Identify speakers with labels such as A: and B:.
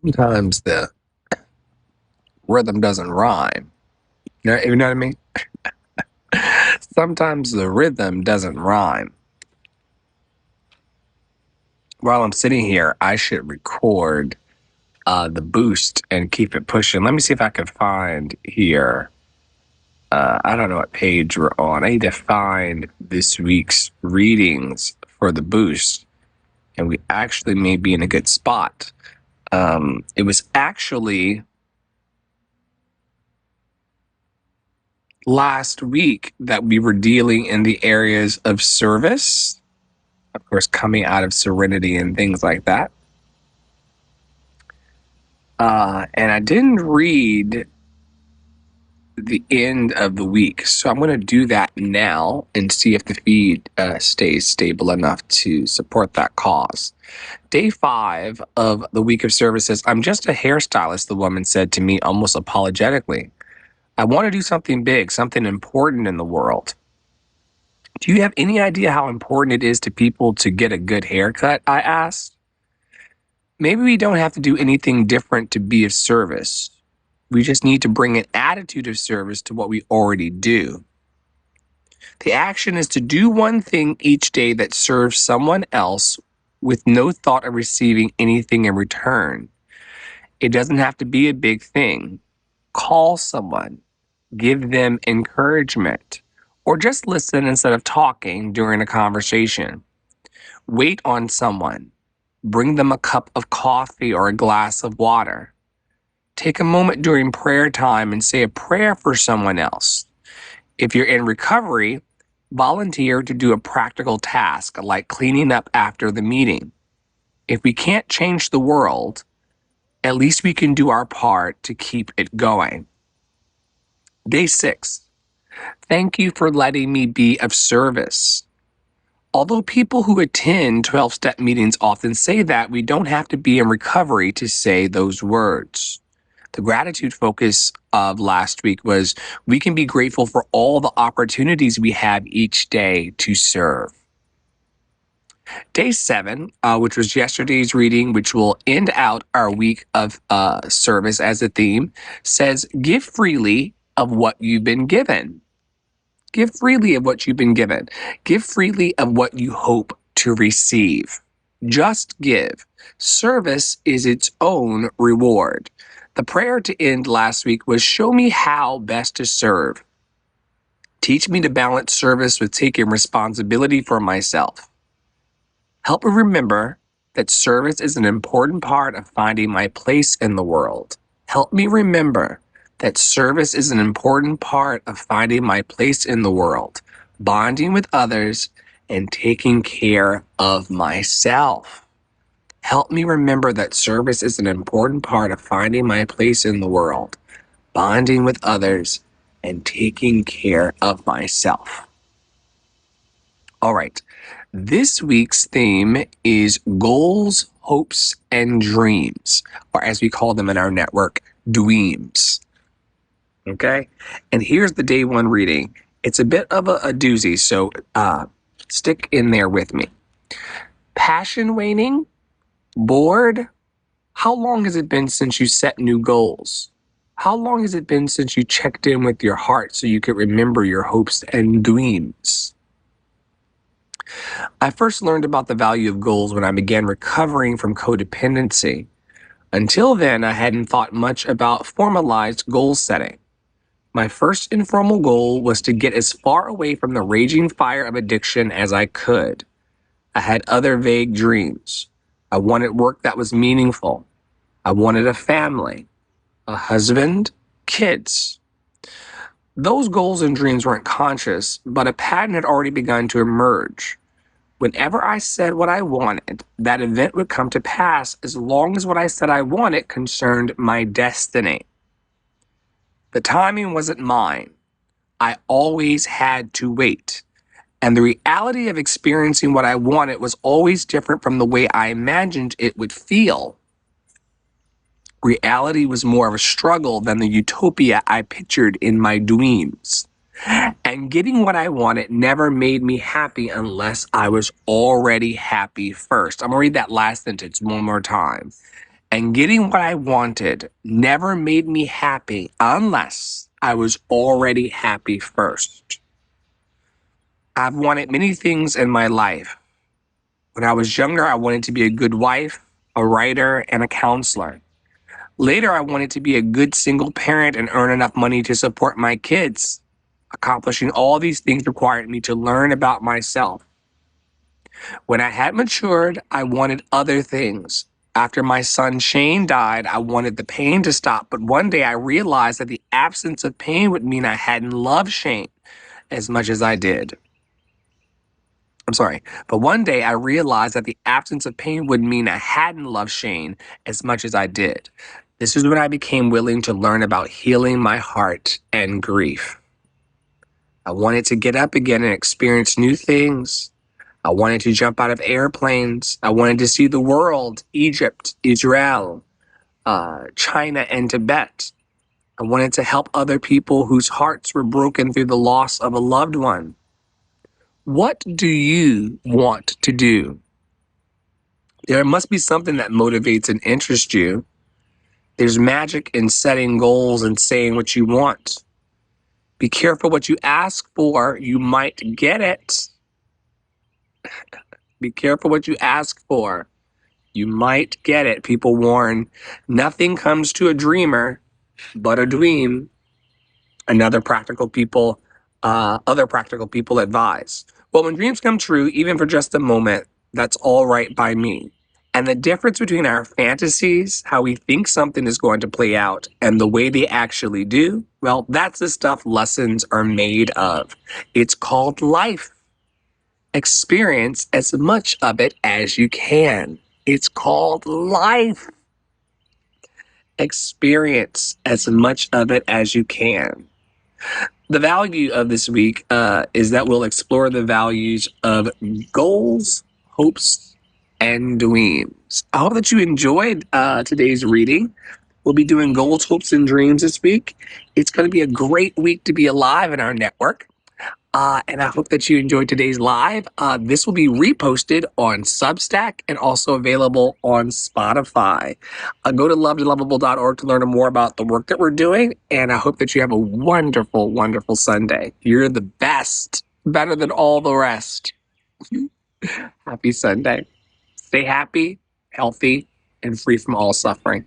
A: Sometimes the rhythm doesn't rhyme. You know what I mean? Sometimes the rhythm doesn't rhyme. While I'm sitting here, I should record the boost and keep it pushing. Let me see if I can find here. I don't know what page we're on. I need to find this week's readings for the boost, and we actually may be in a good spot. It was actually last week that we were dealing in the areas of service, of course, coming out of serenity and things like that. And I didn't read the end of the week, so I'm going to do that now and see if the feed stays stable enough to support that cause. Day 5 of the week of services. I'm just a hairstylist, the woman said to me almost apologetically. I want to do something big, something important in the world. Do you have any idea how important it is to people to get a good haircut? I asked. Maybe we don't have to do anything different to be of service. We just need to bring an attitude of service to what we already do. The action is to do one thing each day that serves someone else with no thought of receiving anything in return. It doesn't have to be a big thing. Call someone, give them encouragement, or just listen instead of talking during a conversation. Wait on someone. Bring them a cup of coffee or a glass of water. Take a moment during prayer time and say a prayer for someone else. If you're in recovery, volunteer to do a practical task like cleaning up after the meeting. If we can't change the world, at least we can do our part to keep it going. Day 6. Thank you for letting me be of service. Although people who attend 12-step meetings often say that, we don't have to be in recovery to say those words. The gratitude focus of last week was we can be grateful for all the opportunities we have each day to serve. Day 7, which was yesterday's reading, which will end out our week of service as a theme, says, give freely of what you've been given. Give freely of what you've been given. Give freely of what you hope to receive. Just give. Service is its own reward. The prayer to end last week was, show me how best to serve. Teach me to balance service with taking responsibility for myself. Help me remember that service is an important part of finding my place in the world. Help me remember that service is an important part of finding my place in the world, bonding with others, and taking care of myself. Help me remember that service is an important part of finding my place in the world, bonding with others, and taking care of myself. All right. This week's theme is goals, hopes, and dreams, or as we call them in our network, dweems. Okay? And here's the day 1 reading. It's a bit of a doozy, so stick in there with me. Passion waning? Bored? How long has it been since you set new goals? How long has it been since you checked in with your heart so you could remember your hopes and dreams? I first learned about the value of goals when I began recovering from codependency. Until then, I hadn't thought much about formalized goal setting. My first informal goal was to get as far away from the raging fire of addiction as I could. I had other vague dreams. I wanted work that was meaningful. I wanted a family, a husband, kids. Those goals and dreams weren't conscious, but a pattern had already begun to emerge. Whenever I said what I wanted, that event would come to pass as long as what I said I wanted concerned my destiny. The timing wasn't mine. I always had to wait. And the reality of experiencing what I wanted was always different from the way I imagined it would feel. Reality was more of a struggle than the utopia I pictured in my dreams. And getting what I wanted never made me happy unless I was already happy first. I'm going to read that last sentence one more time. And getting what I wanted never made me happy unless I was already happy first. I've wanted many things in my life. When I was younger, I wanted to be a good wife, a writer, and a counselor. Later, I wanted to be a good single parent and earn enough money to support my kids. Accomplishing all these things required me to learn about myself. When I had matured, I wanted other things. After my son Shane died, I wanted the pain to stop, but one day I realized that the absence of pain would mean I hadn't loved Shane as much as I did. But one day I realized that the absence of pain would mean I hadn't loved Shane as much as I did. This is when I became willing to learn about healing my heart and grief. I wanted to get up again and experience new things. I wanted to jump out of airplanes. I wanted to see the world, Egypt, Israel, China, and Tibet. I wanted to help other people whose hearts were broken through the loss of a loved one. What do you want to do? There must be something that motivates and interests you. There's magic in setting goals and saying what you want. Be careful what you ask for. You might get it. Be careful what you ask for. You might get it. People warn, nothing comes to a dreamer but a dream. Other practical people advise. Well, when dreams come true, even for just a moment, that's all right by me. And the difference between our fantasies, how we think something is going to play out, and the way they actually do, well, that's the stuff lessons are made of. It's called life. Experience as much of it as you can. It's called life. Experience as much of it as you can. The value of this week is that we'll explore the values of goals, hopes, and dreams. I hope that you enjoyed today's reading. We'll be doing goals, hopes, and dreams this week. It's going to be a great week to be alive in our network. And I hope that you enjoyed today's live. This will be reposted on Substack and also available on Spotify. Go to lovedandlovable.org to learn more about the work that we're doing. And I hope that you have a wonderful, wonderful Sunday. You're the best, better than all the rest. Happy Sunday. Stay happy, healthy, and free from all suffering.